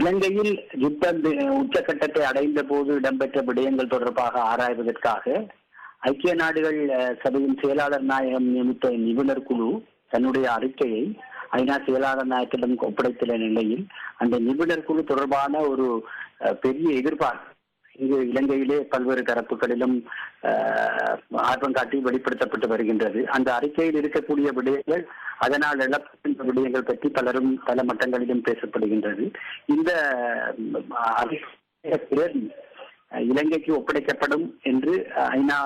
இலங்கையில் யுத்தம் உச்சகட்டத்தை அடைந்த போது இடம்பெற்ற விடயங்கள் தொடர்பாக ஆராய்வதற்காக ஐக்கிய நாடுகள் சபையின் செயலாளர் நாயகம் நியமித்த நிபுணர் குழு தன்னுடைய அறிக்கையை ஐநா செயலாளர் நாயகத்திடம் ஒப்படைத்துள்ள நிலையில் அந்த நிபுணர் குழு தொடர்பான ஒரு பெரிய எதிர்பார்ப்பு இங்கு இலங்கையிலே பல்வேறு தரப்புகளிலும் ஆர்வம் காட்டி வெளிப்படுத்தப்பட்டு வருகின்றது. அந்த அறிக்கையில் இருக்கக்கூடிய விடயங்கள், அதனால் எழப்படுகின்ற விடயங்கள் பற்றி பலரும் பல மட்டங்களிலும் பேசப்படுகின்றது. இந்த பிரதி இலங்கைக்கு ஒப்படைக்கப்படும் என்று ஐநா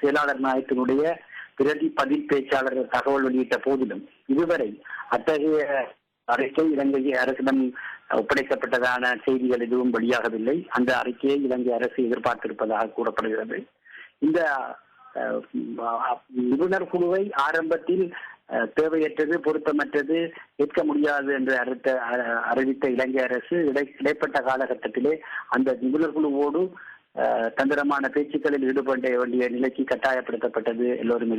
செயலாளர் நாயகத்தினுடைய பிரதி பதில் பேச்சாளர் தகவல் வெளியிட்ட போதிலும் இதுவரை அத்தகைய அறிக்கை இலங்கை அரசிடம் ஒப்படைக்கப்பட்டதான செய்திகள் எதுவும் வெளியாகவில்லை. அந்த அறிக்கையை இலங்கை அரசு எதிர்பார்த்திருப்பதாக கூறப்படுகிறது. இந்த நிபுணர் குழுவை ஆரம்பத்தில் தேவையற்றது, பொருத்தமற்றது, ஏற்க முடியாது என்று அறிவித்த இலங்கை அரசு இடைப்பட்ட காலகட்டத்திலே அந்த நிபுணர் குழுவோடு தந்திரமான பேச்சுக்களில் ஈடுபட வேண்டிய நிலைக்கு கட்டாயப்படுத்தப்பட்டது எல்லோரும்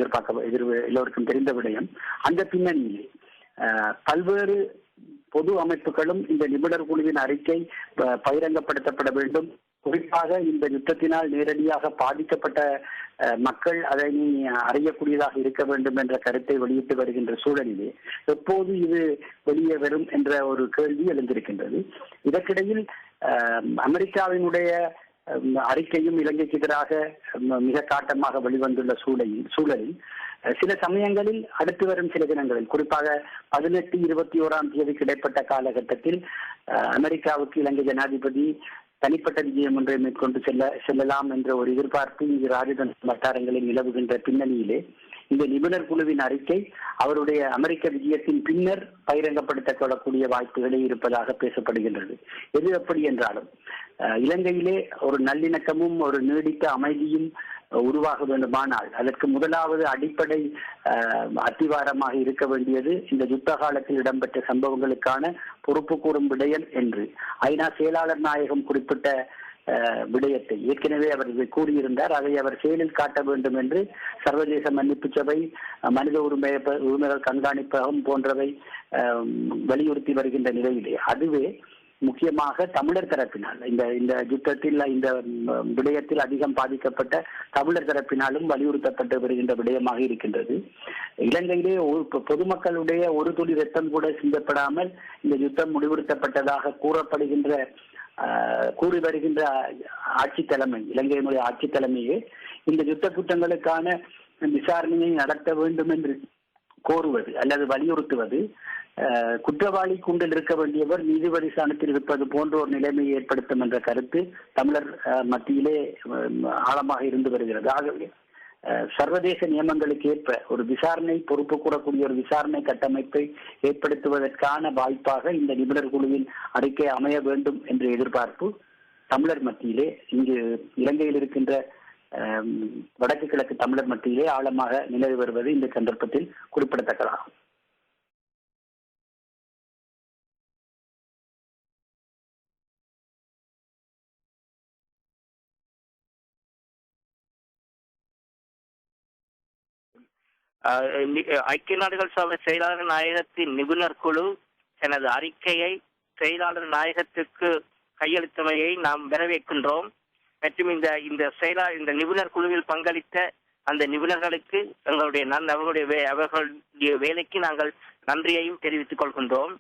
எல்லோருக்கும் தெரிந்த விடயம். அந்த பின்னணியில் பல்வேறு பொது அமைப்புகளும் இந்த நிபுணர் குழுவின் அறிக்கை பகிரங்கப்படுத்தப்பட வேண்டும், குறிப்பாக இந்த யுத்தத்தினால் நேரடியாக பாதிக்கப்பட்ட மக்கள் அதை அறியக்கூடியதாக இருக்க வேண்டும் என்ற கருத்தை வெளியிட்டு வருகின்ற சூழலிலே எப்போது இது வெளியே வரும் என்ற ஒரு கேள்வி எழுந்திருக்கின்றது. இதற்கிடையில் அமெரிக்காவினுடைய அறிக்கையும் இலங்கைக்கு எதிராக மிக காட்டமாக வெளிவந்துள்ள சூழலில் சில சமயங்களில் அடுத்து வரும் சில தினங்களில், குறிப்பாக 18-21 இடைப்பட்ட காலகட்டத்தில் அமெரிக்காவுக்கு இலங்கை ஜனாதிபதி தனிப்பட்ட விஜயம் ஒன்றை மேற்கொண்டு செல்லலாம் என்ற ஒரு எதிர்பார்ப்பு இங்கு ராஜதந்திர வட்டாரங்களில் நிலவுகின்ற பின்னணியிலே இந்த நிபுணர் குழுவின் அறிக்கை அவருடைய அமெரிக்க விஜயத்தின் பின்னர் பகிரங்கப்படுத்திக் கொள்ளக்கூடிய வாய்ப்புகளே இருப்பதாக பேசப்படுகின்றது. எது எப்படி என்றாலும் இலங்கையிலே ஒரு நல்லிணக்கமும் ஒரு நீடித்த அமைதியும் உருவாக வேண்டுமானால் அதற்கு முதலாவது அடிப்படை அத்திவாரமாக இருக்க வேண்டியது இந்த யுத்த காலத்தில் இடம்பெற்ற சம்பவங்களுக்கான பொறுப்பு கூறும் விடயம் என்று ஐநா செயலாளர் நாயகம் குறிப்பிட்ட விடயத்தை ஏற்கனவே அவர் கூறியிருந்தார். அதை அவர் செயலில் காட்ட வேண்டும் என்று சர்வதேச மன்னிப்பு சபை, மனித உரிமைகள் கண்காணிப்பகம் போன்றவை வலியுறுத்தி வருகின்ற நிலையிலே அதுவே முக்கியமாக தமிழர் தரப்பினால் இந்த யுத்தத்தில் இந்த விடயத்தில் அதிகம் பாதிக்கப்பட்ட தமிழர் தரப்பினாலும் வலியுறுத்தப்பட்டு வருகின்ற விடயமாக இருக்கின்றது. இலங்கையிலே பொதுமக்களுடைய ஒரு துளி ரத்தம் கூட சிந்தப்படாமல் இந்த யுத்தம் முடிவுறுத்தப்பட்டதாக கூறி வருகின்ற ஆட்சி தலைமை, இலங்கையினுடைய ஆட்சி தலைமையே இந்த யுத்த குற்றங்களுக்கான விசாரணையை நடத்த வேண்டும் என்று கோருவது அல்லது வலியுறுத்துவது குற்றவாளி கூண்டில் இருக்க வேண்டியவர் நீதிபதி ஸ்தானத்தில் இருப்பது போன்ற ஒரு நிலைமையை ஏற்படுத்தும் என்ற கருத்து தமிழர் மத்தியிலே ஆழமாக இருந்து வருகிறது. ஆகவே சர்வதேச நியமங்களுக்கு ஏற்ப ஒரு விசாரணை பொறுப்பு கூறக்கூடிய ஒரு விசாரணை கட்டமைப்பை ஏற்படுத்துவதற்கான வாய்ப்பாக இந்த நிபுணர் குழுவின் அறிக்கை அமைய வேண்டும் என்ற எதிர்பார்ப்பு தமிழர் மத்தியிலே, இங்கு இலங்கையில் இருக்கின்ற வடக்கு கிழக்கு தமிழர் மத்தியிலே ஆழமாக நிலவி வருவது இந்த சந்தர்ப்பத்தில் குறிப்பிடத்தக்கதாகும். ஐக்கிய நாடுகள் சபை செயலாளர் நாயகத்தின் நிபுணர் குழு தனது அறிக்கையை செயலாளர் நாயகத்திற்கு கையளித்தமையை நாம் வரவேற்கின்றோம். மற்றும் இந்த நிபுணர் குழுவில் பங்களித்த அந்த நிபுணர்களுக்கு அவர்களுடைய வேலைக்கு நாங்கள் நன்றியையும் தெரிவித்துக் கொள்கின்றோம்.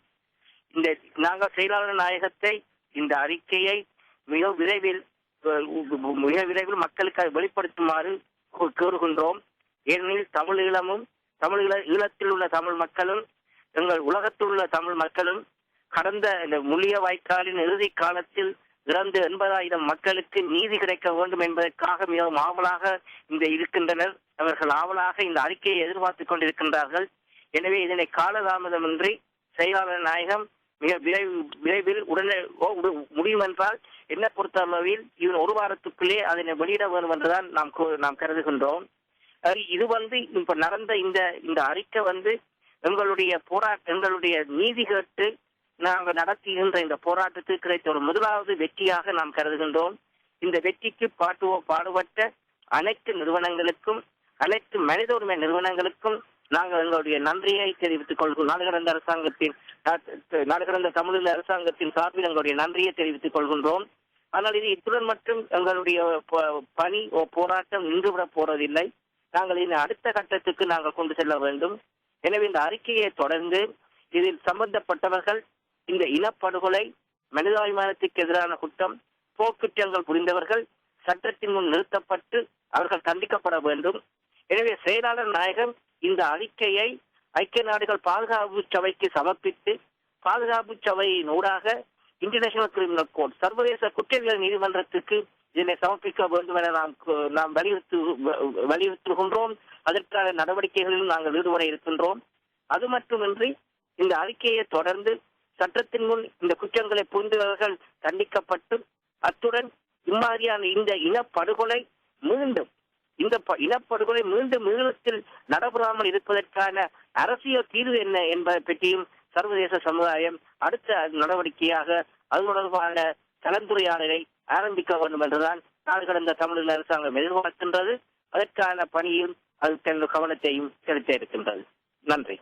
நாங்கள் செயலாளர் நாயகத்தை இந்த அறிக்கையை மிக விரைவில் மக்களுக்கு வெளிப்படுத்துமாறு கோருகின்றோம். ஏனெனில் ஈழத்தில் உள்ள தமிழ் மக்களும் எங்கள் உலகத்தில் உள்ள தமிழ் மக்களும் கடந்த இந்த முள்ளிய வாய்க்காலின் இறுதி காலத்தில் இறந்த 80,000 மக்களுக்கு நீதி கிடைக்க வேண்டும் என்பதற்காக மிகவும் ஆவலாக இருக்கின்றனர். அவர்கள் ஆவலாக இந்த அறிக்கையை எதிர்பார்த்துக் கொண்டிருக்கின்றார்கள். எனவே இதனை காலதாமதமின்றி செயலாளர் நாயகம் மிக விரைவில் உடனே முடியும் என்றால் என்ன பொறுத்தளவில் ஒரு வாரத்துக்குள்ளே அதனை வெளியிட வேண்டும் என்றுதான் நாம் கருதுகின்றோம். இது இப்ப நடந்த இந்த அறிக்கை எங்களுடைய நீதி கேட்டு நாங்கள் நடத்துகின்ற இந்த போராட்டத்தில் கிடைத்த ஒரு முதலாவது வெற்றியாக நாம் கருதுகின்றோம். இந்த வெற்றிக்கு பாடுபட்ட அனைத்து நிறுவனங்களுக்கும், அனைத்து மனித உரிமை நிறுவனங்களுக்கும், நாங்கள் எங்களுடைய நன்றியை தெரிவித்துக் கொள்கிறோம். நாடு கடந்த தமிழீழ அரசாங்கத்தின் சார்பில் எங்களுடைய நன்றியை தெரிவித்துக் கொள்கின்றோம். ஆனால் இது இத்துடன் மட்டும் எங்களுடைய பணி போராட்டம் நின்றுவிடப் போறதில்லை. நாங்கள் இந்த அடுத்த கட்டத்துக்கு நாங்கள் கொண்டு செல்ல வேண்டும். எனவே இந்த அறிக்கையை தொடர்ந்து இதில் சம்பந்தப்பட்டவர்கள் இந்த இனப்படுகொலை, மனிதாபிமானத்துக்கு எதிரான குற்றம், போர்க்குற்றங்கள் புரிந்தவர்கள் சட்டத்தின் முன் நிறுத்தப்பட்டு அவர்கள் தண்டிக்கப்பட வேண்டும். எனவே செயலாளர் நாயகம் இந்த அறிக்கையை ஐக்கிய நாடுகள் பாதுகாப்பு சபைக்கு சமர்ப்பித்து பாதுகாப்பு சபையின் ஊடாக இன்டர்நேஷனல் கிரிமினல் கோர்ட், சர்வதேச குற்றவியல் நீதிமன்றத்துக்கு இதனை சமர்ப்பிக்க வேண்டும் என நாம் வலியுறுத்துகின்றோம். அதற்கான நடவடிக்கைகளிலும் நாங்கள் ஈடுபட இருக்கின்றோம். அது மட்டுமின்றி இந்த அறிக்கையை தொடர்ந்து சட்டத்தின் முன் இந்த குற்றங்களை புரிந்தவர்கள் தண்டிக்கப்பட்டு அத்துடன் இம்மாதிரியான இந்த இனப்படுகொலை மீண்டும் ஈழத்தில் நடைபெறாமல் இருப்பதற்கான அரசியல் தீர்வு என்ன என்பதை பற்றியும் சர்வதேச சமுதாயம் அடுத்த நடவடிக்கையாக அது தொடர்பான கலந்துரையாடலை ஆரம்பிக்க வேண்டும் என்றுதான் நாடு கடந்த தமிழக அரசாங்கம் எதிர்பார்க்கின்றது. அதற்கான பணியில் அது தனது கவனத்தையும் செலுத்த இருக்கின்றது. நன்றி.